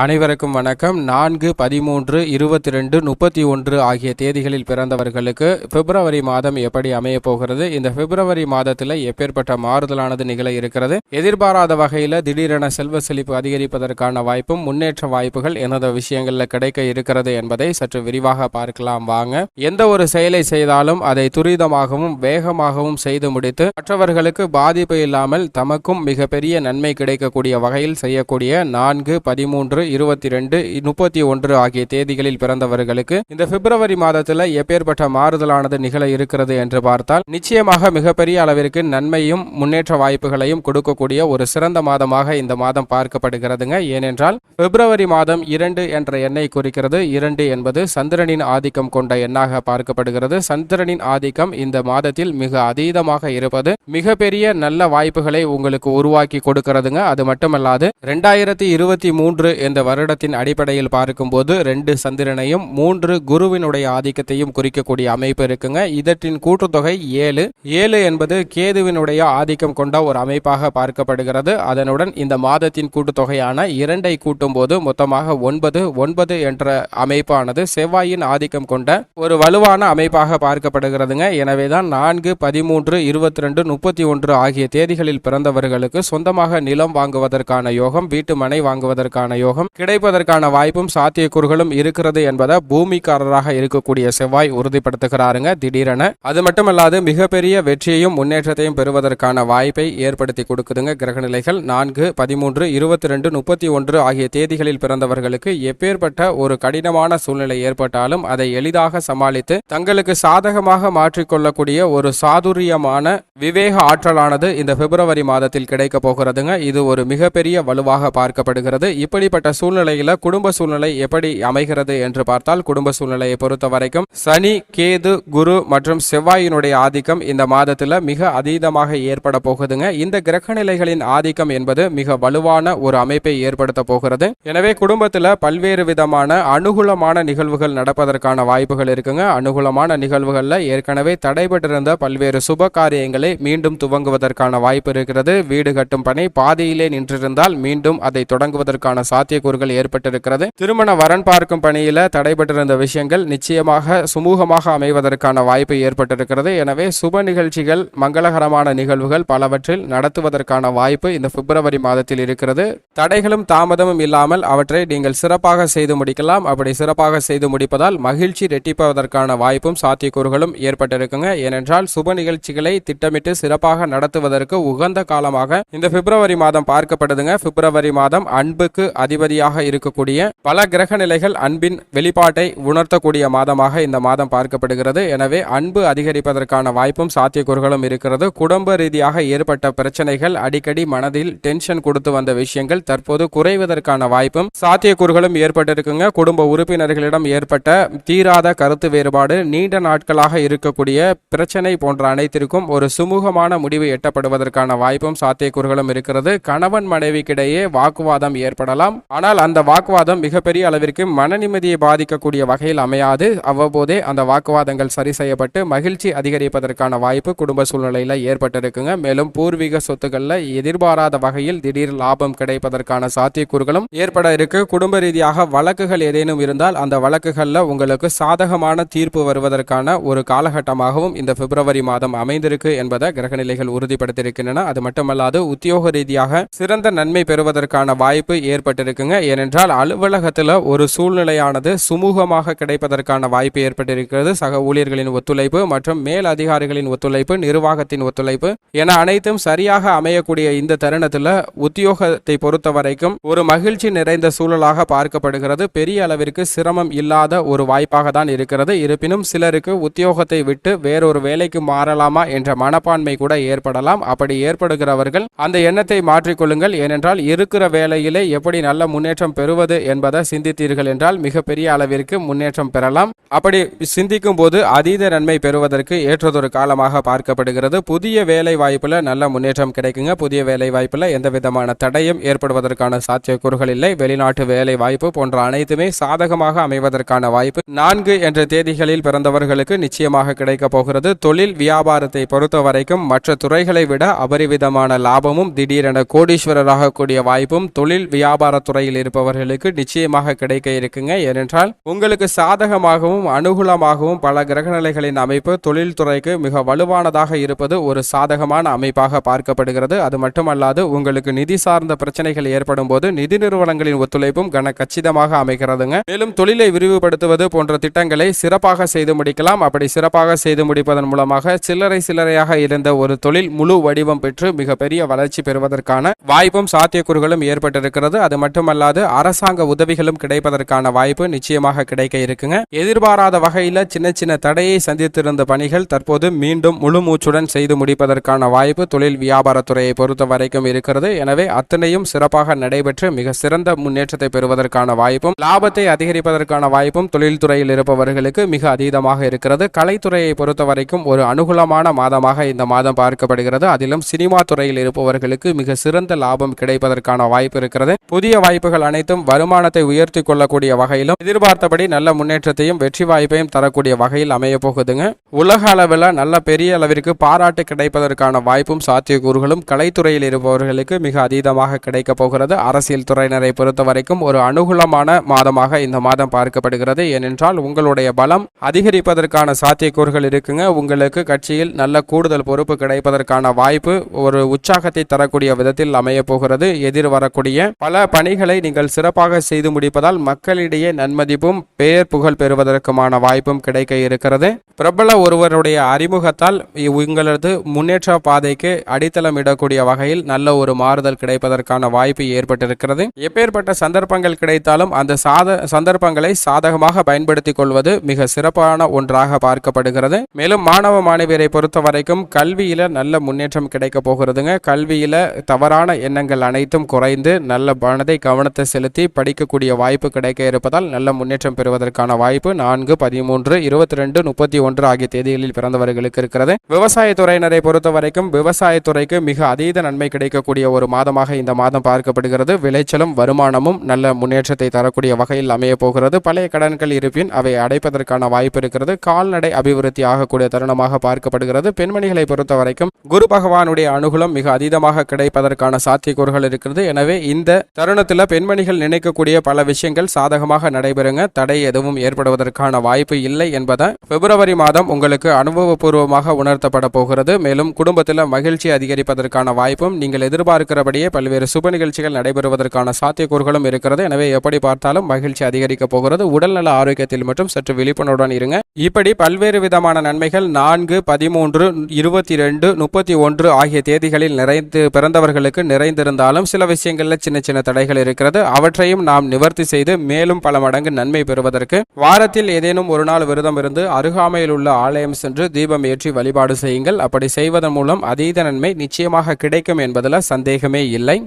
அனைவருக்கும் வணக்கம். 4, 13, 22, 31 ஆகிய தேதிகளில் பிறந்தவர்களுக்கு பிப்ரவரி மாதம் எப்படி அமைய போகிறது, இந்த பிப்ரவரி மாதத்தில் எப்பேற்பட்ட மாறுதலானது நிகழ இருக்கிறது, எதிர்பாராத வகையில் திடீரென செல்வ செழிப்பு அதிகரிப்பதற்கான வாய்ப்பும் முன்னேற்ற வாய்ப்புகள் எந்தெந்த விஷயங்களில் கிடைக்க இருக்கிறது என்பதை சற்று விரிவாக பார்க்கலாம் வாங்க. எந்த ஒரு செயலை செய்தாலும் அதை துரிதமாகவும் வேகமாகவும் செய்து முடித்து மற்றவர்களுக்கு பாதிப்பு இல்லாமல் தமக்கும் மிகப்பெரிய நன்மை கிடைக்கக்கூடிய வகையில் செய்யக்கூடிய 4, 13, 22, 31 ஆகிய தேதிகளில் பிறந்தவர்களுக்கு இந்த பிப்ரவரி மாதத்தில் எப்பேற்பட்ட மாறுதலானது நிகழ இருக்கிறது என்று பார்த்தால் நிச்சயமாக மிகப்பெரிய அளவிற்கு நன்மையும் முன்னேற்ற வாய்ப்புகளையும் கொடுக்கக்கூடிய ஒரு சிறந்த மாதமாக இந்த மாதம் பார்க்கப்படுகிறதுங்க. ஏனென்றால் பிப்ரவரி மாதம் 2 என்ற எண்ணை குறிக்கிறது. 2 என்பது சந்திரனின் ஆதிக்கம் கொண்ட எண்ணாக பார்க்கப்படுகிறது. சந்திரனின் ஆதிக்கம் இந்த மாதத்தில் மிக அதீதமாக இருப்பது மிகப்பெரிய நல்ல வாய்ப்புகளை உங்களுக்கு உருவாக்கி கொடுக்கிறதுங்க. அது மட்டுமல்லாது 2023 இந்த வருடத்தின் அடிப்படையில் பார்க்கும்போது 2 சந்திரனையும் 3 குருவினுடைய ஆதிக்கத்தையும் குறிக்கக்கூடிய அமைப்பு இருக்குங்க. இதற்றின் கூட்டுத்தொகை 7 என்பது கேதுவினுடைய ஆதிக்கம் கொண்ட ஒரு அமைப்பாக பார்க்கப்படுகிறது. அதனுடன் இந்த மாதத்தின் கூட்டுத்தொகையான 2ஐ கூட்டும் போது மொத்தமாக 9 என்ற அமைப்பானது செவ்வாயின் ஆதிக்கம் கொண்ட ஒரு வலுவான அமைப்பாக பார்க்கப்படுகிறதுங்க. எனவேதான் 4, 13, 22, 31 ஆகிய தேதிகளில் பிறந்தவர்களுக்கு சொந்தமாக நிலம் வாங்குவதற்கான யோகம், வீட்டு மனை வாங்குவதற்கான யோகம் கிடைப்பதற்கான வாய்ப்பும் சாத்தியக்கூறுகளும் இருக்கிறது என்பதை பூமிக்காரராக இருக்கக்கூடிய செவ்வாய் உறுதிப்படுத்துகிறாருங்க திடீரென. அது மட்டுமல்லாது மிகப்பெரிய வெற்றியையும் முன்னேற்றத்தையும் பெறுவதற்கான வாய்ப்பை ஏற்படுத்தி கொடுக்குதுங்க கிரகநிலைகள். 4, 13, 22, 31 ஆகிய தேதிகளில் பிறந்தவர்களுக்கு எப்பேற்பட்ட ஒரு கடினமான சூழ்நிலை ஏற்பட்டாலும் அதை எளிதாக சமாளித்து தங்களுக்கு சாதகமாக மாற்றிக்கொள்ளக்கூடிய ஒரு சாதுரியமான விவேக ஆற்றலானது இந்த பிப்ரவரி மாதத்தில் கிடைக்க போகிறதுங்க. இது ஒரு மிகப்பெரிய வலுவாக பார்க்கப்படுகிறது. இப்படிப்பட்ட சூழ்நிலையில குடும்ப சூழ்நிலை எப்படி அமைகிறது என்று பார்த்தால், குடும்ப சூழ்நிலையை பொறுத்த வரைக்கும் சனி, கேது, குரு மற்றும் செவ்வாயினுடைய ஆதிக்கம் இந்த மாதத்துல மிக அதீதமாக ஏற்பட போகுதுங்க. இந்த கிரகநிலைகளின் ஆதிக்கம் என்பது மிக வலுவான ஒரு அமைப்பை ஏற்படுத்த போகிறது. எனவே குடும்பத்துல பல்வேறு விதமான அனுகூலமான நிகழ்வுகள் நடப்பதற்கான வாய்ப்புகள் இருக்குங்க. அனுகூலமான நிகழ்வுகள்ல ஏற்கனவே தடைபட்டிருந்த பல்வேறு சுப காரியங்களை மீண்டும் துவங்குவதற்கான வாய்ப்பு இருக்கிறது. வீடு கட்டும் பணி பாதியிலே நின்றிருந்தால் மீண்டும் அதை தொடங்குவதற்கான சாத்தியக்கூறுகள் ஏற்பட்டிருக்கிறது. திருமண வரன் பார்க்கும் பணியில தடைபட்டிருந்த விஷயங்கள் நிச்சயமாக சுமூகமாக அமைவதற்கான வாய்ப்பு ஏற்பட்டிருக்கிறது. எனவே சுப நிகழ்ச்சிகள், மங்களகரமான நிகழ்வுகள் பலவற்றில் நடத்துவதற்கான வாய்ப்பு இந்த பிப்ரவரி மாதத்தில் இருக்கிறது. தடைகளும் தாமதமும் இல்லாமல் அவற்றை நீங்கள் சிறப்பாக செய்து முடிக்கலாம். அப்படி சிறப்பாக செய்து முடிப்பதால் மகிழ்ச்சி ரெட்டிப்பதற்கான வாய்ப்பும் சாத்தியக்கூறுகளும் ஏற்பட்டிருக்குங்க. ஏனென்றால் சுப நிகழ்ச்சிகளை திட்டமிட்டு சிறப்பாக நடத்துவதற்கு உகந்த காலமாக இந்த பிப்ரவரி மாதம் பார்க்கப்படுதுங்க. பிப்ரவரி மாதம் அன்புக்கு அதிபதியாக இருக்கக்கூடிய பல கிரக நிலைகள் அன்பின் வெளிப்பாட்டை உணர்த்தக்கூடிய மாதமாக இந்த மாதம் பார்க்கப்படுகிறது. எனவே அன்பு அதிகரிப்பதற்கான வாய்ப்பும் சாத்தியக்கூறுகளும் இருக்கிறது. குடும்ப ரீதியாக ஏற்பட்ட பிரச்சனைகள், அடிக்கடி மனதில் டென்ஷன் கொடுத்து வந்த விஷயங்கள் தற்போது குறைவதற்கான வாய்ப்பும் சாத்தியக்கூறுகளும் ஏற்பட்டிருக்குங்க. குடும்ப உறுப்பினர்களிடம் ஏற்பட்ட தீராத கருத்து வேறுபாடு, நீண்ட நாட்களாக இருக்கக்கூடிய பிரச்சனை போன்ற அனைத்திற்கும் ஒரு சுமூகமான முடிவு எட்டப்படுவதற்கான வாய்ப்பும் சாத்தியக்கூறுகளும் இருக்கிறது. கணவன் மனைவிக்கிடையே வாக்குவாதம் ஏற்படலாம். ஆனால் அந்த வாக்குவாதம் மிகப்பெரிய அளவிற்கு மன நிம்மதியை பாதிக்கக்கூடிய வகையில் அமையாது. அவ்வப்போதே அந்த வாக்குவாதங்கள் சரி செய்யப்பட்டு மகிழ்ச்சி அதிகரிப்பதற்கான வாய்ப்பு குடும்ப சூழ்நிலையில ஏற்பட்டிருக்குங்க. மேலும் பூர்வீக சொத்துக்கள்ல எதிர்பாராத வகையில் திடீர் லாபம் கிடைப்பதற்கான சாத்தியக்கூறுகளும் ஏற்பட இருக்கு. குடும்ப ரீதியாக வழக்குகள் ஏதேனும் இருந்தால் அந்த வழக்குகள்ல உங்களுக்கு சாதகமான தீர்ப்பு வருவதற்கான ஒரு காலகட்டமாகவும் இந்த பிப்ரவரி மாதம் அமைந்திருக்கு என்பதை கிரகநிலைகள் உறுதிப்படுத்தியிருக்கின்றன. அது மட்டுமல்லாது உத்தியோக ரீதியாக சிறந்த நன்மை பெறுவதற்கான வாய்ப்பு ஏற்பட்டிருக்குங்க. ஏனென்றால் அலுவலகத்தில் ஒரு சூழ்நிலையானது சுமூகமாக கிடைப்பதற்கான வாய்ப்பு ஏற்பட்டிருக்கிறது. சக ஊழியர்களின் ஒத்துழைப்பு மற்றும் மேல் அதிகாரிகளின் ஒத்துழைப்பு, நிர்வாகத்தின் ஒத்துழைப்பு என அனைத்தும் சரியாக அமையக்கூடிய இந்த தருணத்தில் உத்தியோகத்தை பொறுத்த வரைக்கும் ஒரு மகிழ்ச்சி நிறைந்த சூழலாக பார்க்கப்படுகிறது. பெரிய அளவிற்கு சிரமம் இல்லாத ஒரு வாய்ப்பாக தான் இருக்கிறது. இருப்பினும் சிலருக்கு உத்தியோகத்தை விட்டு வேறொரு வேலைக்கு மாறலாமா என்ற மனப்பான்மை கூட ஏற்படலாம். அப்படி ஏற்படுகிறவர்கள் அந்த எண்ணத்தை மாற்றிக்கொள்ளுங்கள். ஏனென்றால் இருக்கிற வேலையிலே எப்படி நல்ல முன்னேற்றம் பெறுவது என்பதை சிந்தித்தீர்கள் என்றால் மிகப்பெரிய அளவிற்கு முன்னேற்றம் பெறலாம். அப்படி சிந்திக்கும் போது அதீத நன்மை பெறுவதற்கு ஏற்றதொரு காலமாக பார்க்கப்படுகிறது. புதிய வேலை வாய்ப்புல நல்ல முன்னேற்றம் கிடைக்குங்க. புதிய வேலை வாய்ப்புல எந்த விதமான தடையும் ஏற்படுவதற்கான சாத்தியக்கூறுகள் இல்லை. வெளிநாட்டு வேலை வாய்ப்பு போன்ற அனைத்துமே சாதகமாக அமைவதற்கான வாய்ப்பு 4 என்ற தேதிகளில் பிறந்தவர்களுக்கு நிச்சயமாக கிடைக்க போகிறது. தொழில் வியாபாரத்தை பொறுத்த வரைக்கும் மற்ற துறைகளை விட அபரிவிதமான லாபமும் திடீரென கோடீஸ்வரராக கூடிய வாய்ப்பும் தொழில் வியாபாரத்துறை துறையில் இருப்பவர்களுக்கு நிச்சயமாக கிடைக்க இருக்குங்க. ஏனென்றால் உங்களுக்கு சாதகமாகவும் அனுகூலமாகவும் பல கிரகநிலைகளின் அமைப்பு தொழில்துறைக்கு மிக வலுவானதாக இருப்பது ஒரு சாதகமான அமைப்பாக பார்க்கப்படுகிறது. அது மட்டுமல்லாது உங்களுக்கு நிதி சார்ந்த பிரச்சனைகள் ஏற்படும் போது நிதி நிறுவனங்களின் ஒத்துழைப்பும் கச்சிதமாக அமைகிறதுங்க. மேலும் தொழிலை விரிவுபடுத்துவது போன்ற திட்டங்களை சிறப்பாக செய்து முடிக்கலாம். அப்படி சிறப்பாக செய்து முடிப்பதன் மூலமாக சில்லறையாக இருந்த ஒரு தொழில் முழு வடிவம் பெற்று மிகப்பெரிய வளர்ச்சி பெறுவதற்கான வாய்ப்பும் சாத்தியக்கூறுகளும் ஏற்பட்டிருக்கிறது. அது மட்டுமல்லாது அரசாங்க உதவிகளும் கிடைப்பதற்கான வாய்ப்பு நிச்சயமாக கிடைக்க இருக்குங்க. எதிர்பாராத வகையில் சின்ன தடையை சந்தித்திருந்த பணிகள் தற்போது மீண்டும் முழு மூச்சுடன் செய்து முடிப்பதற்கான வாய்ப்பு தொழில் வியாபாரத்துறையை பொறுத்த வரைக்கும் இருக்கிறது. எனவே அத்தனையும் சிறப்பாக நடைபெற்று மிக சிறந்த முன்னேற்றத்தை பெறுவதற்கான வாய்ப்பும் லாபத்தை அதிகரிப்பதற்கான வாய்ப்பும் தொழில்துறையில் இருப்பவர்களுக்கு மிக அதீதமாக இருக்கிறது. கலைத்துறையை பொறுத்த வரைக்கும் ஒரு அனுகூலமான மாதமாக இந்த மாதம் பார்க்கப்படுகிறது. அதிலும் சினிமா துறையில் இருப்பவர்களுக்கு மிக சிறந்த லாபம் கிடைப்பதற்கான வாய்ப்பு இருக்கிறது. புதிய வாய்ப்புகள் அனைத்தும் வருமானத்தை உயர்த்தி கொள்ளக்கூடிய வகையிலும் எதிர்பார்த்தபடி நல்ல முன்னேற்றத்தையும் வெற்றி வாய்ப்பையும் தரக்கூடிய வகையில் அமைய போகுதுங்க. உலக அளவில் நல்ல பெரிய அளவிற்கு பாராட்டு கிடைப்பதற்கான வாய்ப்பும் சாத்தியக்கூறுகளும் கலைத்துறையில் இருப்பவர்களுக்கு மிக அதீதமாக கிடைக்க போகிறது. அரசியல் துறையினரை பொறுத்த வரைக்கும் ஒரு அனுகூலமான மாதமாக இந்த மாதம் பார்க்கப்படுகிறது. ஏனென்றால் உங்களுடைய பலம் அதிகரிப்பதற்கான சாத்தியக்கூறுகள் இருக்குங்க. உங்களுக்கு கட்சியில் நல்ல கூடுதல் பொறுப்பு கிடைப்பதற்கான வாய்ப்பு ஒரு உற்சாகத்தை தரக்கூடிய விதத்தில் அமைய போகிறது. எதிர் வரக்கூடிய பல பணிகளை நீங்கள் சிறப்பாக செய்து முடிப்பதால் மக்களிடையே நன்மதிப்பும் பெயர் புகழ் பெறுவதற்குமான வாய்ப்பும் கிடைக்க இருக்கிறது. பிரபல ஒருவருடைய அறிமுகத்தால் உங்களது முன்னேற்ற பாதைக்கு அடித்தளம் இடக்கூடிய வகையில் நல்ல ஒரு மாறுதல் கிடைப்பதற்கான வாய்ப்பு ஏற்பட்டிருக்கிறது. எப்பேற்பட்ட சந்தர்ப்பங்கள் கிடைத்தாலும் அந்த சந்தர்ப்பங்களை சாதகமாக பயன்படுத்திக் கொள்வது மிக சிறப்பான ஒன்றாக பார்க்கப்படுகிறது. மேலும் மாணவ மாணவியரை பொறுத்த வரைக்கும் கல்வியில நல்ல முன்னேற்றம் கிடைக்க போகிறதுங்க. கல்வியில தவறான எண்ணங்கள் அனைத்தும் குறைந்து நல்ல மனதை கவனத்தை செலுத்தி படிக்கக்கூடிய வாய்ப்பு கிடைக்க இருப்பதால் நல்ல முன்னேற்றம் பெறுவதற்கான வாய்ப்பு 4, 13, 22, 31 ஆகிய தேதிகளில் பிறந்தவர்களுக்கு இருக்கிறது. விவசாயத்துறையினரை பொறுத்த வரைக்கும் விவசாயத்துறைக்கு மிக அதீத நன்மை கிடைக்கக்கூடிய ஒரு மாதமாக இந்த மாதம் பார்க்கப்படுகிறது. விளைச்சலும் வருமானமும் நல்ல முன்னேற்றத்தை தரக்கூடிய வகையில் அமைய போகிறது. பழைய கடன்கள் இருப்பின் அவை அடைப்பதற்கான வாய்ப்பு இருக்கிறது. கால்நடை அபிவிருத்தி ஆகக்கூடிய தருணமாக பார்க்கப்படுகிறது. பெண்மணிகளை பொறுத்த வரைக்கும் குரு பகவானுடைய அனுகூலம் மிக அதீதமாக கிடைப்பதற்கான சாத்தியக்கூறுகள் இருக்கிறது. எனவே இந்த தருணத்தில் பெண்மணிகள் நினைக்கக்கூடிய பல விஷயங்கள் சாதகமாக நடைபெறுங்க. தடை எதுவும் ஏற்படுவதற்கான வாய்ப்பு இல்லை என்பதை பிப்ரவரி மாதம் உங்களுக்கு அனுபவபூர்வமாக உணர்த்தப்பட போகிறது. மேலும் குடும்பத்தில் மகிழ்ச்சி அதிகரிப்பதற்கான வாய்ப்பும் நீங்கள் எதிர்பார்க்கிறபடியே பல்வேறு சுப நிகழ்ச்சிகள் நடைபெறுவதற்கான சாத்தியக்கூறுகளும் இருக்கிறது. எனவே எப்படி பார்த்தாலும் மகிழ்ச்சி அதிகரிக்க போகிறது. உடல்நல ஆரோக்கியத்தில் மட்டும் சற்று விழிப்புணர்வுடன் இருங்க. இப்படி பல்வேறு விதமான நன்மைகள் 4, 13, 22, 31 ஆகிய தேதிகளில் பிறந்தவர்களுக்கு நிறைந்திருந்தாலும் சில விஷயங்களில் சின்ன தடைகள் இருக்கிறது. அவற்றையும் நாம் நிவர்த்தி செய்து மேலும் பல மடங்கு நன்மை பெறுவதற்கு வாரத்தில் ஏதேனும் ஒரு நாள் விரதம் இருந்து அருகாமையில் உள்ள ஆலயம் சென்று தீபம் ஏற்றி வழிபாடு செய்யுங்கள். அப்படி செய்வதன் மூலம் அதீத நன்மை நிச்சயமாக கிடைக்கும் என்பதில் சந்தேகமே இல்லை.